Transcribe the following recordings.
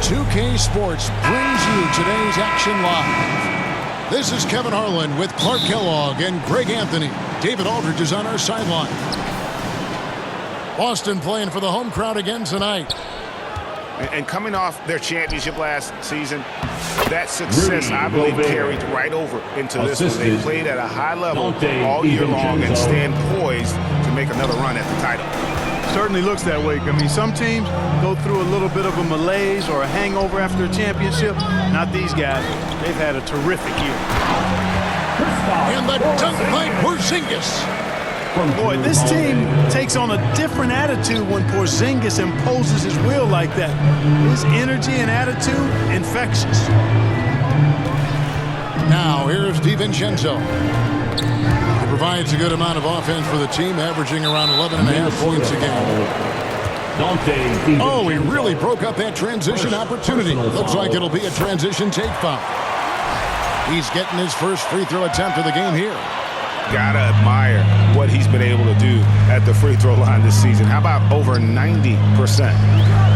2K Sports brings you today's Action Live. This is Kevin Harlan with Clark Kellogg and Greg Anthony. David Aldridge is on our sideline. Boston playing for the home crowd again tonight. And coming off their championship last season, that success, I believe, carried right over into this one. They played at a high level all year long and stand poised to make another run at the title. Certainly looks that way. I mean, some teams go through a little bit of a malaise or a hangover after a championship. Not these guys. They've had a terrific year. And the dunk by Porzingis. Boy, this team takes on a different attitude when Porzingis imposes his will like that. His energy and attitude, infectious. Now, here's DiVincenzo. He provides a good amount of offense for the team, averaging around 11.5 points a game. Oh, he really broke up that transition opportunity. Looks like it'll be a transition take foul. He's getting his first free throw attempt of the game here. Gotta admire what he's been able to do at the free throw line this season. How about over 90%?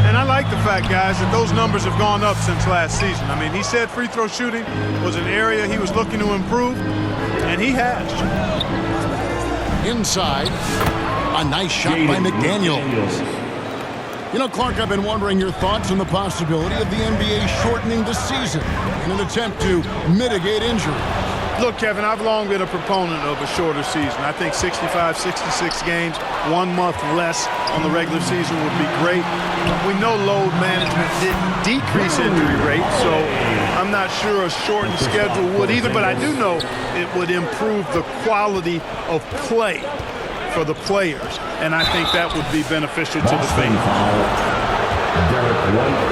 And I like the fact, guys, that those numbers have gone up since last season. I mean, he said free throw shooting was an area he was looking to improve, and he has. Inside, a nice shot by McDaniels. You know, Clark, I've been wondering your thoughts on the possibility of the NBA shortening the season in an attempt to mitigate injury. Look, Kevin, I've long been a proponent of a shorter season. I think 65, 66 games, 1 month less on the regular season would be great. We know load management didn't decrease injury rate, so I'm not sure a shortened schedule would either, but I do know it would improve the quality of play for the players, and I think that would be beneficial to the fans.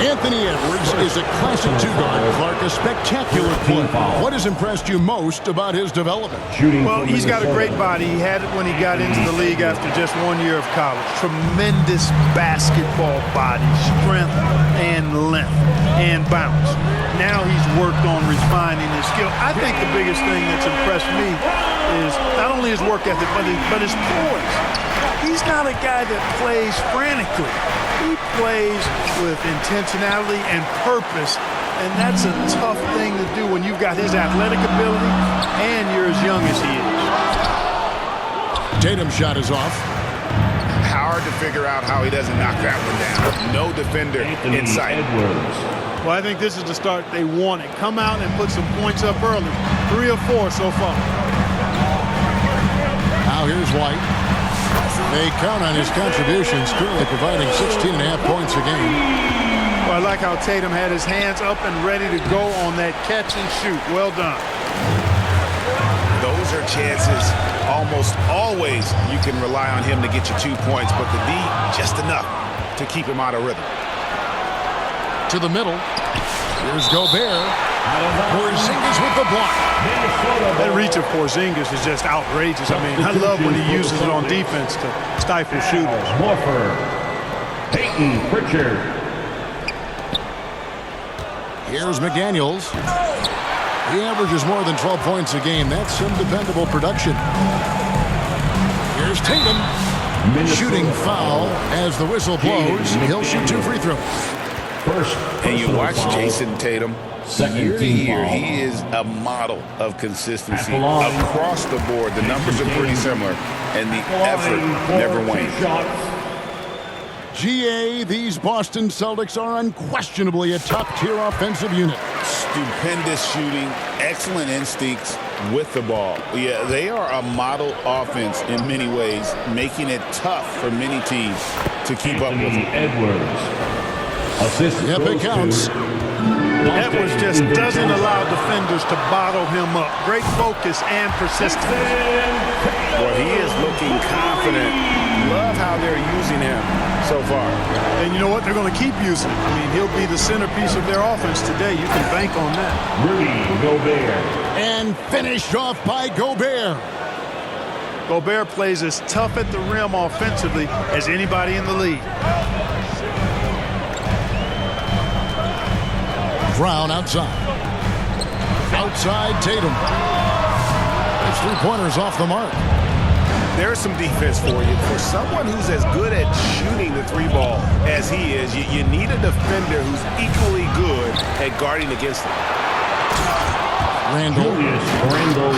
Anthony Edwards is a classic two-guard, Clark, a spectacular player. What has impressed you most about his development? Well, he's got a great body. He had it when he got into the league after just 1 year of college. Tremendous basketball body, strength and length and bounce. Now he's worked on refining his skill. I think the biggest thing that's impressed me is not only his work ethic, but his poise. He's not a guy that plays frantically. He plays with intentionality and purpose, and that's a tough thing to do when you've got his athletic ability and you're as young as he is. Tatum's shot is off. Hard to figure out how he doesn't knock that one down. No defender in sight. Well, I think this is the start they wanted. Come out and put some points up early. 3 or 4 so far. Now here's White. They count on his contributions, currently providing 16.5 points a game. Well, I like how Tatum had his hands up and ready to go on that catch and shoot. Well done. Those are chances almost always you can rely on him to get you 2 points, but the D, just enough to keep him out of rhythm. To the middle. Here's Gobert. Porzingis with the block. That reach of Porzingis is just outrageous. I mean, I love when he uses it on defense to stifle shooters. Morford. Peyton Pritchard. Here's McDaniels. He averages more than 12 points a game. That's some dependable production. Here's Tatum. Shooting foul as the whistle blows. He'll shoot 2 free throws. And you watch Jason Tatum year to year, he is a model of consistency across the board. The numbers are pretty similar, and the effort never wanes. GA, these Boston Celtics are unquestionably a top-tier offensive unit. Stupendous shooting, excellent instincts with the ball. Yeah, they are a model offense in many ways, making it tough for many teams to keep up with them. Edwards. Yep, it counts. Edwards just doesn't allow defenders to bottle him up. Great focus and persistence. Well, he is looking confident. Love how they're using him so far. And you know what? They're going to keep using him. I mean, he'll be the centerpiece of their offense today. You can bank on that. Rudy Gobert. And finished off by Gobert. Gobert plays as tough at the rim offensively as anybody in the league. Brown outside. Outside Tatum. His three-pointers off the mark. There's some defense for you. For someone who's as good at shooting the 3 ball as he is, you need a defender who's equally at guarding against him. Randall. Randall.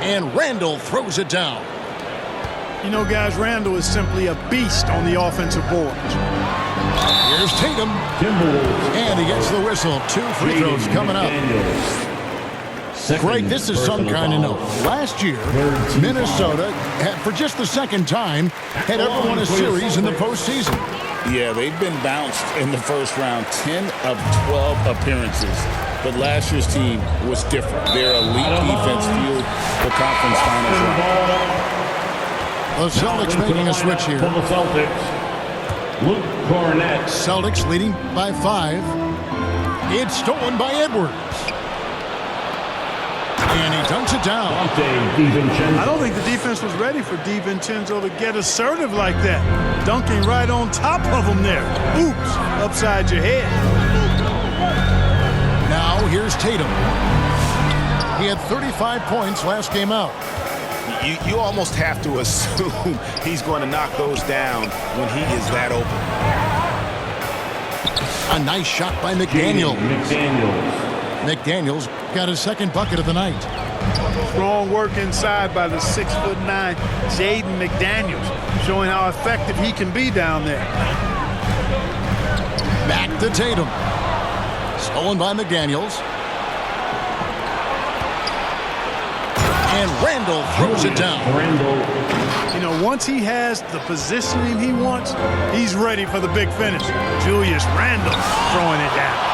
And Randall throws it down. You know, guys, Randall is simply a beast on the offensive boards. Here's Tatum. Timberwolves. And he gets the whistle. 2 free throws coming up. Greg, this is some kind of note. Last year, Minnesota, for just the second time, had ever won a series in the postseason. Yeah, they've been bounced in the first round, 10 of 12 appearances. But last year's team was different. Their elite defense fueled the conference finals run. The Celtics making a switch here. For the Celtics, Luke Cornett. Celtics leading by 5. It's stolen by Edwards. And he dunks it down. I don't think the defense was ready for DiVincenzo to get assertive like that. Dunking right on top of him there. Oops, upside your head. Now here's Tatum. He had 35 points last game out. You almost have to assume he's going to knock those down when he is that open. A nice shot by McDaniels. McDaniels got his second bucket of the night. Strong work inside by the 6'9" Jaden McDaniels, showing how effective he can be down there. Back to Tatum. Stolen by McDaniels. And Randall throws it down. You know, once he has the positioning he wants, he's ready for the big finish. Julius Randle throwing it down.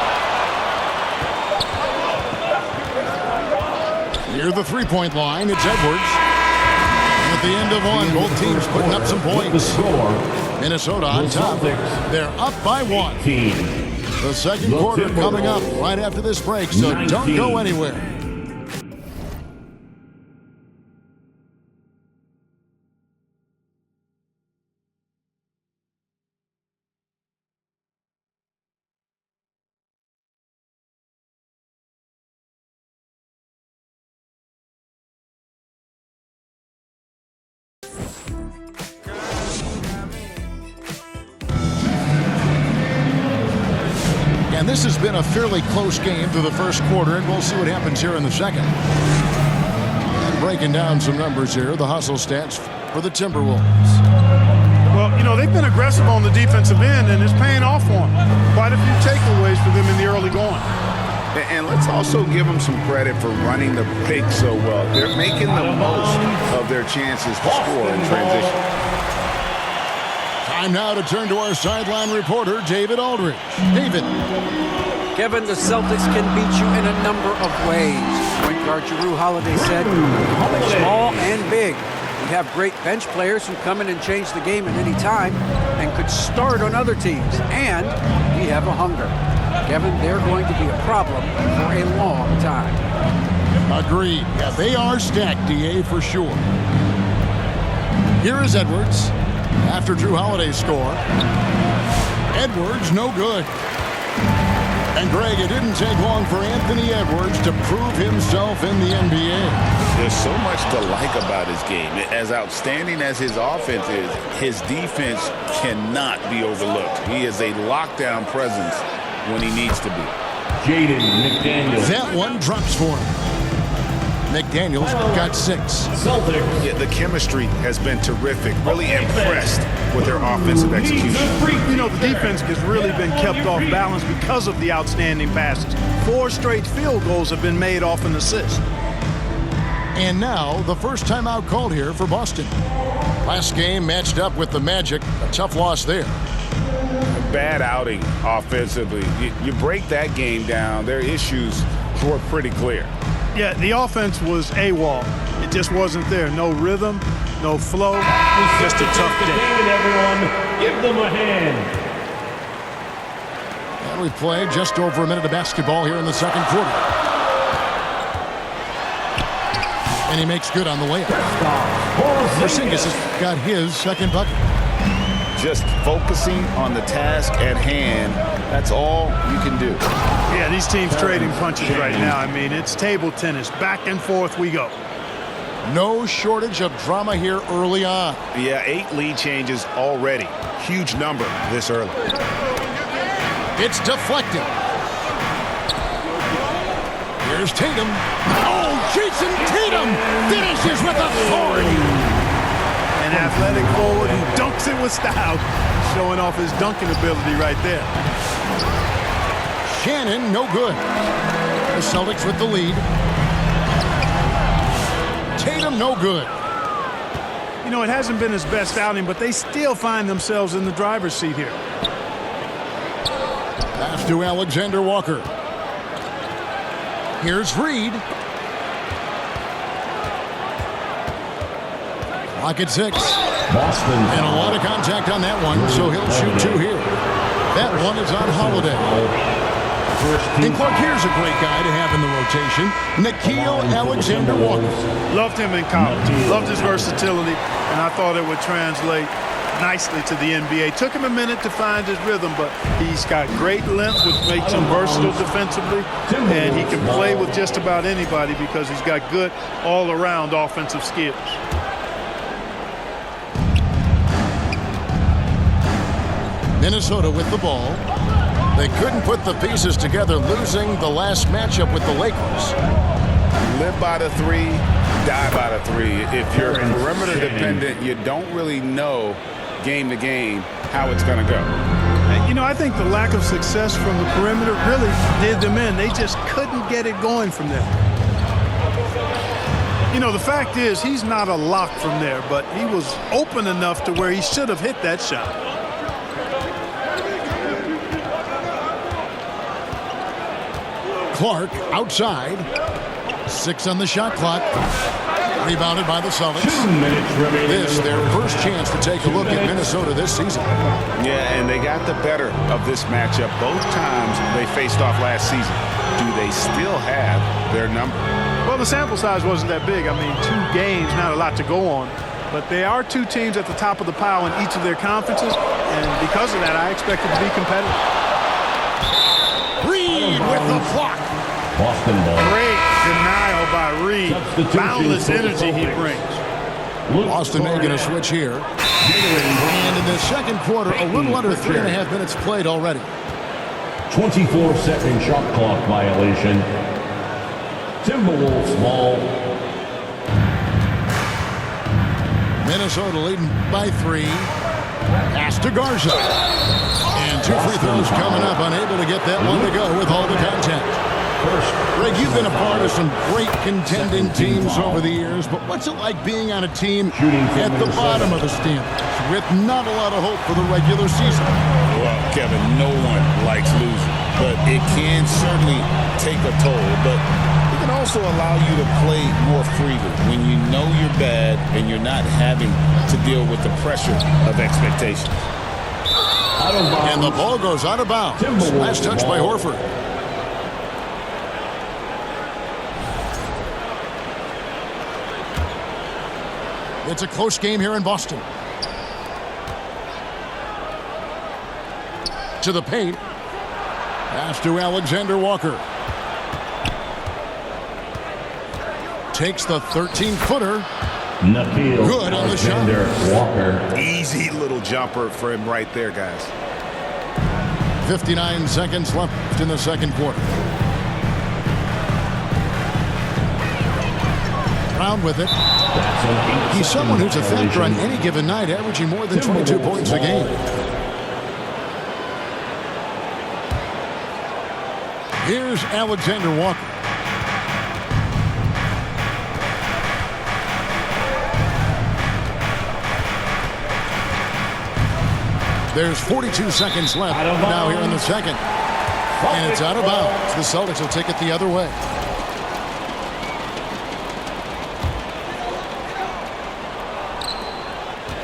Near the three-point line, it's Edwards. At the end of one, both teams putting up some points. Minnesota on top. They're up by 1. The second quarter coming up right after this break, so don't go anywhere. And this has been a fairly close game through the first quarter, and we'll see what happens here in the second. And breaking down some numbers here, the hustle stats for the Timberwolves. Well, you know, they've been aggressive on the defensive end, and it's paying off for them. Quite a few takeaways for them in the early going. And let's also give them some credit for running the break so well. They're making the most of their chances to score in transition. Time now to turn to our sideline reporter, David Aldridge. David. Kevin, the Celtics can beat you in a number of ways. Point guard Jrue Holiday said, play small and big. We have great bench players who come in and change the game at any time and could start on other teams. And we have a hunger. Kevin, they're going to be a problem for a long time. Agreed. Yeah, they are stacked, DA, for sure. Here is Edwards. After Jrue Holiday's score, Edwards no good. And Greg, it didn't take long for Anthony Edwards to prove himself in the NBA. There's so much to like about his game. As outstanding as his offense is, his defense cannot be overlooked. He is a lockdown presence when he needs to be. Jaden McDaniels. That one drops for him. McDaniels got 6. Celtics. Yeah, the chemistry has been terrific. Really impressed with their offensive execution. You know, the defense has really been kept off balance because of the outstanding passes. 4 straight field goals have been made off an assist. And now, the first timeout called here for Boston. Last game matched up with the Magic. A tough loss there. Bad outing offensively. You break that game down, their issues were pretty clear. Yeah, the offense was AWOL. It just wasn't there. No rhythm, no flow, just a tough day. Everyone, give them a hand. And we played just over a minute of basketball here in the second quarter. And he makes good on the layup. Porzingis has got his second bucket. Just focusing on the task at hand, that's all you can do. Yeah, these teams trading punches right now. I mean, it's table tennis. Back and forth we go. No shortage of drama here early on. Yeah, 8 lead changes already. Huge number this early. It's deflected. Here's Tatum. Oh, Jason Tatum finishes with authority. An athletic forward who dunks it with style, showing off his dunking ability right there. Shannon, no good. The Celtics with the lead. Tatum, no good. You know, it hasn't been his best outing, but they still find themselves in the driver's seat here. Pass to Alexander Walker. Here's Reed. Clock at 6. Boston. And a lot of contact on that one, so he'll shoot 2 here. That one is on Holiday. And Clark, here's a great guy to have in the rotation. Nickeil Alexander-Walker. Loved him in college. Loved his versatility, and I thought it would translate nicely to the NBA. Took him a minute to find his rhythm, but he's got great length, which makes him versatile defensively, and he can play with just about anybody because he's got good all-around offensive skills. Minnesota with the ball. They couldn't put the pieces together, losing the last matchup with the Lakers. Live by the 3, die by the 3. If you're perimeter dependent, you don't really know game to game how it's going to go. You know, I think the lack of success from the perimeter really did them in. They just couldn't get it going from there. You know, the fact is he's not a lock from there, but he was open enough to where he should have hit that shot. Clark outside. 6 on the shot clock. Rebounded by the Celtics. 2 minutes remaining. This their first chance to take a look at Minnesota this season. Yeah, and they got the better of this matchup both times they faced off last season. Do they still have their number? Well, the sample size wasn't that big. I mean, 2 games, not a lot to go on. But they are 2 teams at the top of the pile in each of their conferences, and because of that, I expect it to be competitive. Reed with the block. Boston ball. Great denial by Reed. Boundless energy he brings. Boston making a switch here. And in the second quarter, a little under 3.5 minutes played already. 24-second shot clock violation. Timberwolves ball. Minnesota leading by 3. Pass to Garza. And 2 free throws coming up. Unable to get that one to go with all the contact. Greg, you've been a part of some great contending teams over the years, but what's it like being on a team at the bottom of the standings with not a lot of hope for the regular season? Well, Kevin, no one likes losing, but it can certainly take a toll. But it can also allow you to play more freely when you know you're bad and you're not having to deal with the pressure of expectations. And the ball goes out of bounds. Last touch by Horford. It's a close game here in Boston. To the paint. Pass to Alexander Walker. Takes the 13-footer. Good on the shot. Walker. Easy little jumper for him right there, guys. 59 seconds left in the second quarter. Brown with it. He's someone who's a factor on any given night, averaging more than 22 points a game. Here's Alexander Walker. There's 42 seconds left now here in the second. And it's out of bounds. The Celtics will take it the other way.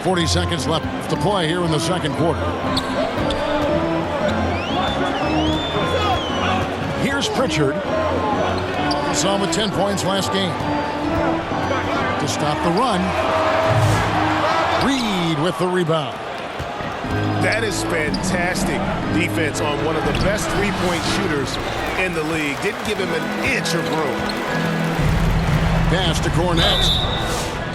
.40 seconds left to play here in the second quarter. Here's Pritchard. We saw him with 10 points last game. To stop the run. Reed with the rebound. That is fantastic defense on one of the best three-point shooters in the league. Didn't give him an inch of room. Pass to Cornette.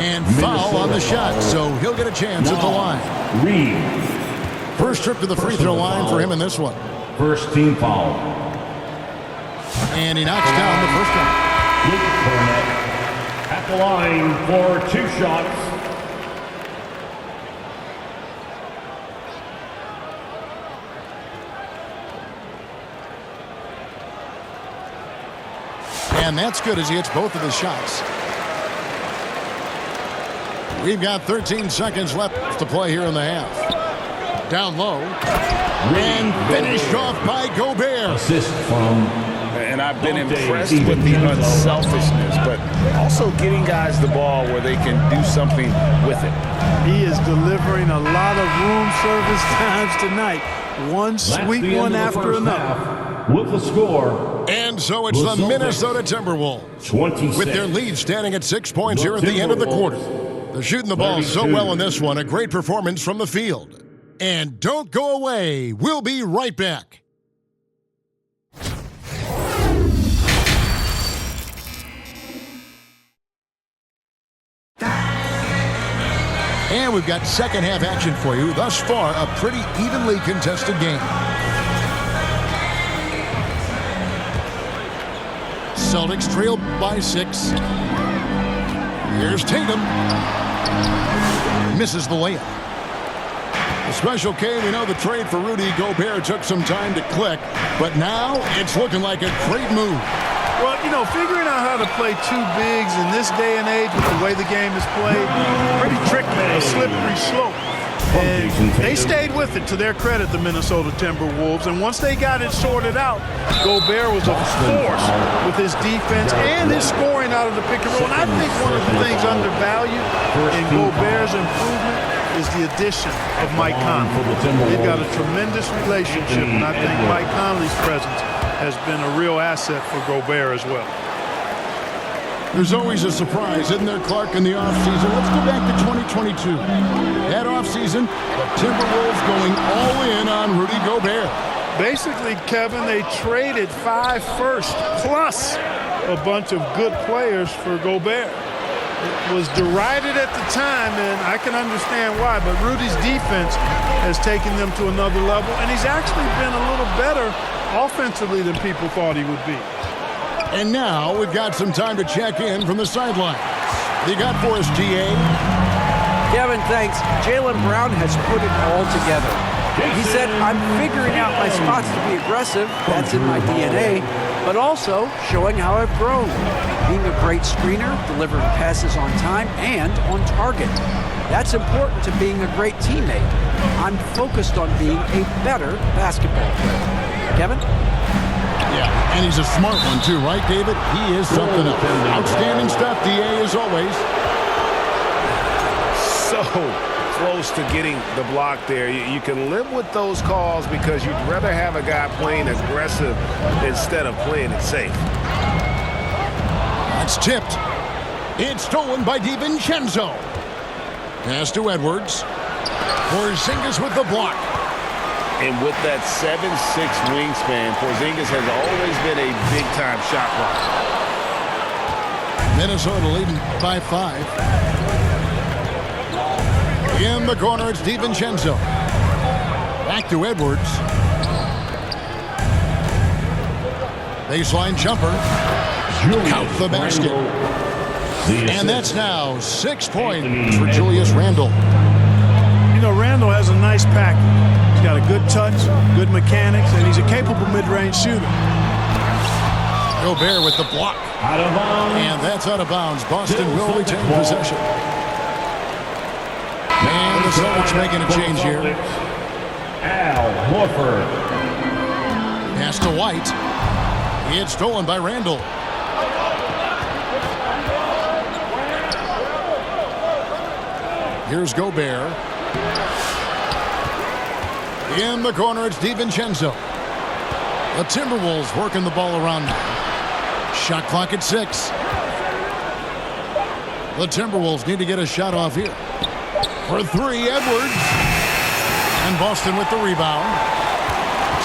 And foul on the shot, so he'll get a chance at the line. Reed. First trip to the free throw line for him in this one. First team foul. And he knocks down the first one. Luke Burnett at the line for 2 shots. And that's good as he hits both of his shots. We've got 13 seconds left to play here in the half. Down low. And finished off by Gobert. Assist from... And I've been impressed with the unselfishness, but also getting guys the ball where they can do something with it. He is delivering a lot of room service times tonight. One sweet one after another. With the score. And so it's the Minnesota Timberwolves 26. with their lead standing at 6 points here at the end of the quarter. They're shooting the ball so well in this one. A great performance from the field. And don't go away. We'll be right back. And we've got second half action for you. Thus far, a pretty evenly contested game. Celtics trail by 6. Here's Tatum. Misses the layup. The Special K, we know the trade for Rudy Gobert took some time to click, but now it's looking like a great move. Well, you know, figuring out how to play 2 bigs in this day and age with the way the game is played, pretty tricky, a slippery slope. And they stayed with it, to their credit, the Minnesota Timberwolves. And once they got it sorted out, Gobert was a force with his defense and his scoring out of the pick and roll. And I think one of the things undervalued in Gobert's improvement is the addition of Mike Conley. They've got a tremendous relationship, and I think Mike Conley's presence has been a real asset for Gobert as well. There's always a surprise, isn't there, Clark, in the offseason? Let's go back to 2022. That offseason, the Timberwolves going all in on Rudy Gobert. Basically, Kevin, they traded 5 firsts plus a bunch of good players for Gobert. It was derided at the time, and I can understand why, but Rudy's defense has taken them to another level, and he's actually been a little better offensively than people thought he would be. And now we've got some time to check in from the sidelines. You got for us, GA? Kevin, thanks. Jaylen Brown has put it all together. He said, I'm figuring out my spots to be aggressive. That's in my DNA. But also showing how I've grown. Being a great screener, delivering passes on time and on target. That's important to being a great teammate. I'm focused on being a better basketball player. Kevin? Yeah, and he's a smart one too, right, David? He is something else. Outstanding stuff, DA, as always. So close to getting the block there. You can live with those calls because you'd rather have a guy playing aggressive instead of playing it safe. That's tipped. It's stolen by DiVincenzo. Pass to Edwards. Porzingis with the block. And with that 7'6" wingspan, Porzingis has always been a big-time shot blocker. Minnesota leading by 5. In the corner, it's DiVincenzo. Back to Edwards. Baseline jumper. Count the basket. And that's now 6 points for Julius Randle. You know, Randle has a nice package. He's got a good touch, good mechanics, and he's a capable mid-range shooter. Gobert with the block. Out of bounds. And that's out of bounds. Boston will retain possession. And the Celtics making a change here. Al Horford. Pass to White. It's stolen by Randle. Here's Gobert. In the corner, it's DiVincenzo. The Timberwolves working the ball around now. Shot clock at 6. The Timberwolves need to get a shot off here. For 3, Edwards. And Boston with the rebound.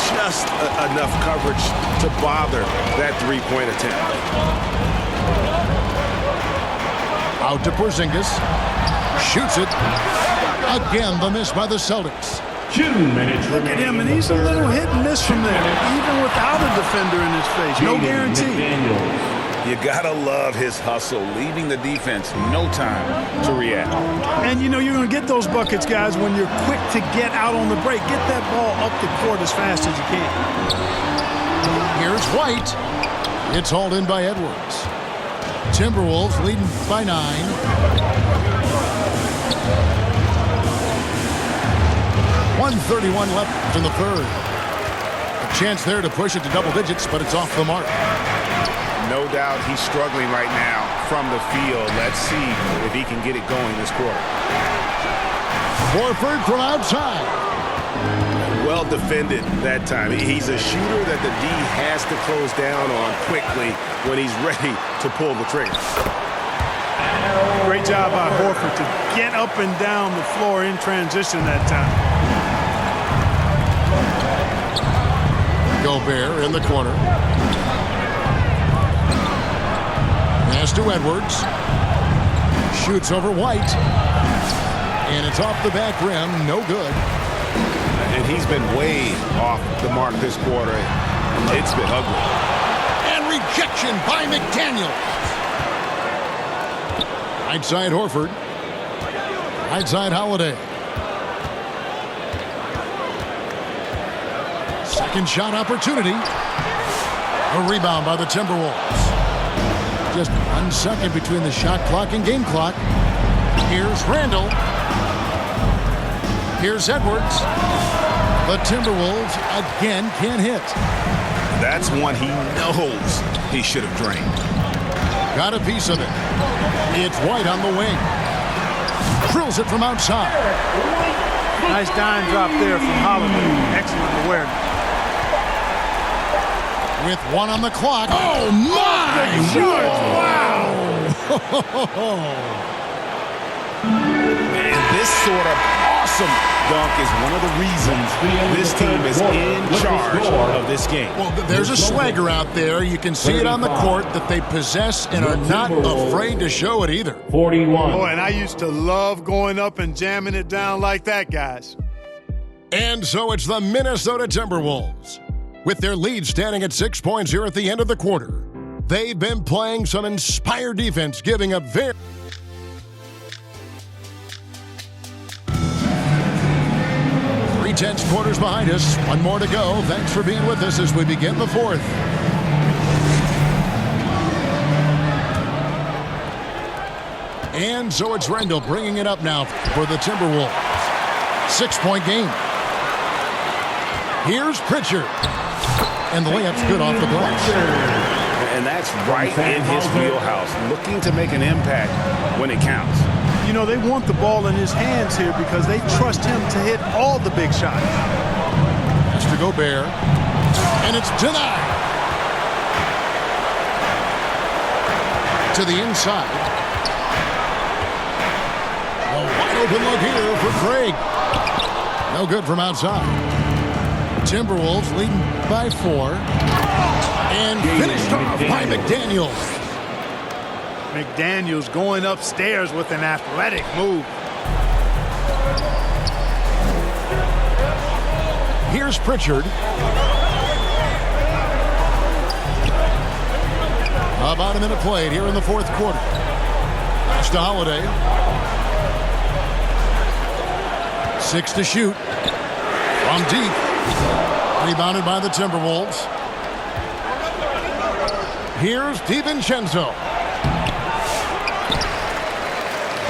Just enough coverage to bother that 3-point attempt. Out to Porzingis. Shoots it. Again, the miss by the Celtics. 2 minutes Look at him, and he's a little hit and miss from there, even without a defender in his face. No guarantee. You gotta love his hustle, leaving the defense no time to react. And you know you're going to get those buckets, guys, when you're quick to get out on the break. Get that ball up the court as fast as you can. Here's White. It's hauled in by Edwards. Timberwolves leading by 9. 1:31 left in the third. A chance there to push it to double digits, but it's off the mark. No doubt he's struggling right now from the field. Let's see if he can get it going this quarter. Horford from outside. Well defended that time. He's a shooter that the D has to close down on quickly when he's ready to pull the trigger. Great job by Horford to get up and down the floor in transition that time. Gobert in the corner. Pass to Edwards. Shoots over White. And it's off the back rim. No good. And he's been way off the mark this quarter. It's been ugly. And rejection by McDaniels. Right side Horford. Right side Holiday. Second shot opportunity. A rebound by the Timberwolves. Just 1 second between the shot clock and game clock. Here's Randall. Here's Edwards. The Timberwolves again can't hit. That's one he knows he should have drained. Got a piece of it. It's White on the wing. Drills it from outside. Nice dime drop there from Holiday. Excellent awareness. With 1 on the clock. Oh, my! Wow! And this sort of awesome dunk is one of the reasons this team is in charge of this game. Well, there's a swagger out there. You can see it on the court that they possess and are not afraid to show it either. 41. Boy, and I used to love going up and jamming it down like that, guys. And so it's the Minnesota Timberwolves. With their lead standing at 6 points here at the end of the quarter. They've been playing some inspired defense, giving a very... Three-tenths quarters behind us. 1 more to go. Thanks for being with us as we begin the fourth. And so it's Randall bringing it up now for the Timberwolves. 6-point game. Here's Pritchard. And the layup's good off the glass. And that's right in his wheelhouse, looking to make an impact when it counts. You know, they want the ball in his hands here because they trust him to hit all the big shots. That's to Gobert. And it's denied. To the inside. A wide open look here for Craig. No good from outside. Timberwolves leading by 4. And finished off by McDaniels. McDaniels going upstairs with an athletic move. Here's Pritchard. About a minute played here in the fourth quarter. Pass to Holiday. 6 to shoot. From deep. Rebounded by the Timberwolves. Here's DiVincenzo.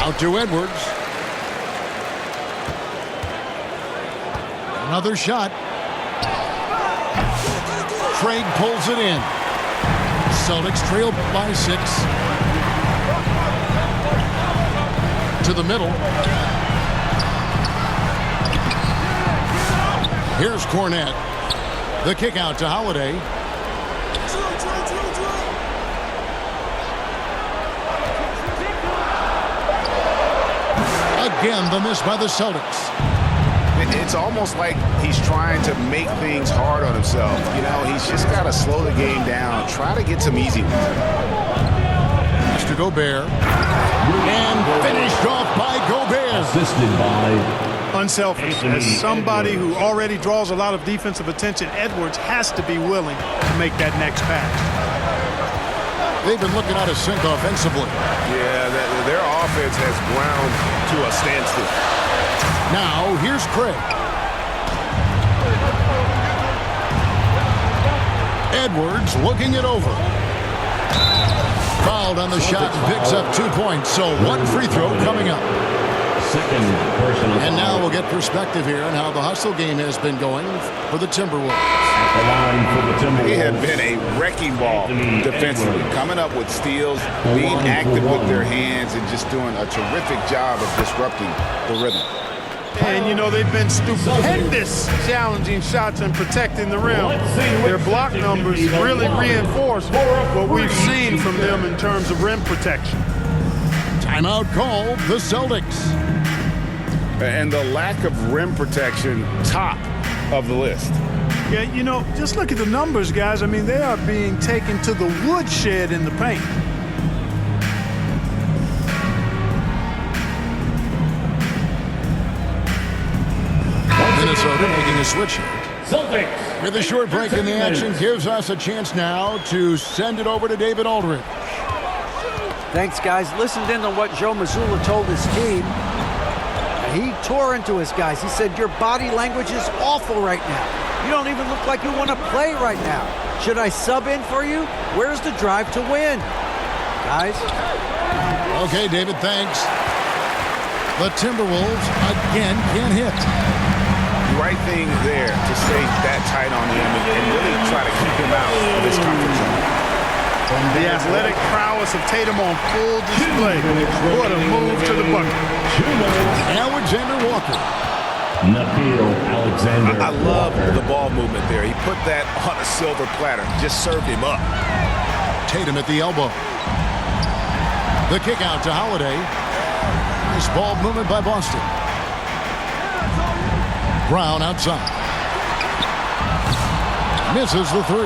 Out to Edwards. Another shot. Craig pulls it in. Celtics trail by 6. To the middle. Here's Cornette. The kick out to Holiday. Again, the miss by the Celtics. It's almost like he's trying to make things hard on himself. You know, he's just got to slow the game down. Try to get some easy ones. Pass to Gobert. And finished off by Gobert. Assisted by Unselfish. As somebody who already draws a lot of defensive attention, Edwards has to be willing to make that next pass. They've been looking out of sync offensively. Yeah, their offense has ground to a standstill. Now, here's Craig. Edwards looking it over. Fouled on the shot and picks up 2 points. So 1 free throw coming up. Second personal And now foul. we'll get perspective here on how the hustle game has been going for the Timberwolves. At the line for the Timberwolves. They have been a wrecking ball defensively, coming up with steals, being active with their hands, and just doing a terrific job of disrupting the rhythm. And, you know, they've been stupendous challenging shots and protecting the rim. Their block numbers really reinforce what we've seen from them in terms of rim protection. Timeout called the Celtics. And the lack of rim protection, top of the list. Yeah, you know, just look at the numbers, guys. I mean, they are being taken to the woodshed in the paint. Minnesota making a switch here. Celtics. With a short break in the action, gives us a chance now to send it over to David Aldridge. Thanks, guys. Listened in on what Joe Mazzulla told his team. He tore into his guys. He said, your body language is awful right now. You don't even look like you want to play right now. Should I sub in for you? Where's the drive to win? Guys? Okay, David, thanks. The Timberwolves again can't hit. Right thing there to stay that tight on him and really try to keep him out of his comfort zone. The athletic prowess of Tatum on full display. What a move to the bucket. Alexander Walker. Nabil Alexander. I love the ball movement there. He put that on a silver platter. Just served him up. Tatum at the elbow. The kick out to Holiday. Nice ball movement by Boston. Brown outside. Misses the 3.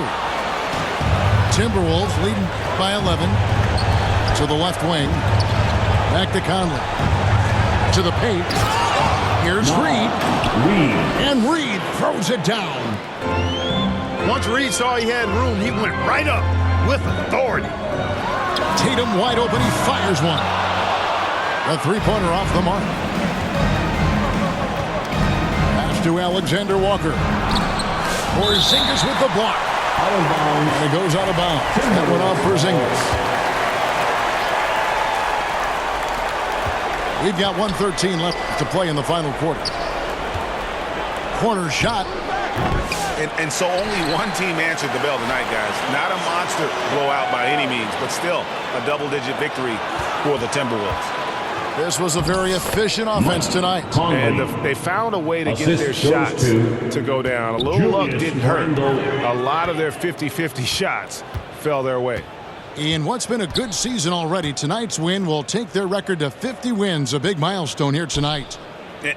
Timberwolves leading by 11. To the left wing. Back to Conley. To the paint. Here's Reed. And Reed throws it down. Once Reed saw he had room, he went right up with authority. Tatum wide open. He fires one. A 3-pointer off the mark. Pass to Alexander Walker. Porzingis with the block. And it goes out of bounds. That went off Porzingis. We've got 1:13 left to play in the final quarter. Corner shot. And so only one team answered the bell tonight, guys. Not a monster blowout by any means, but still a double-digit victory for the Timberwolves. This was a very efficient offense tonight. And they found a way to get their shots to go down. A little luck didn't hurt. A lot of their 50-50 shots fell their way. In what's been a good season already, tonight's win will take their record to 50 wins, a big milestone here tonight.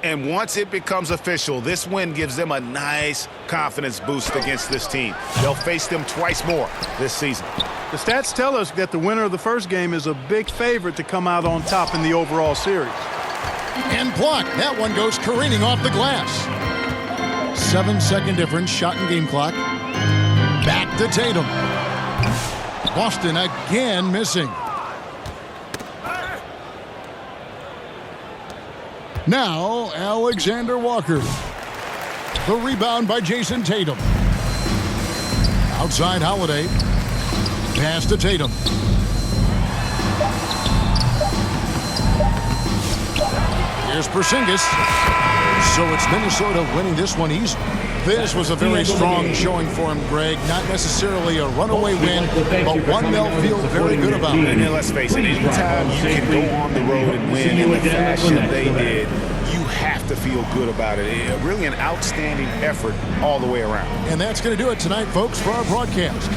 And once it becomes official, this win gives them a nice confidence boost against this team. They'll face them twice more this season. The stats tell us that the winner of the first game is a big favorite to come out on top in the overall series. And blocked. That one goes careening off the glass. 7-second difference, shot and game clock. Back to Tatum. Boston again missing. Now, Alexander Walker. The rebound by Jason Tatum. Outside Holiday. Pass to Tatum. Here's Porzingis. So it's Minnesota winning this one easily. This was a very strong showing for him, Greg. Not necessarily a runaway win, but one they'll feel very good about. And let's face it, anytime you can go on the road and win in the fashion they did, you have to feel good about it. Really an outstanding effort all the way around. And that's going to do it tonight, folks, for our broadcast.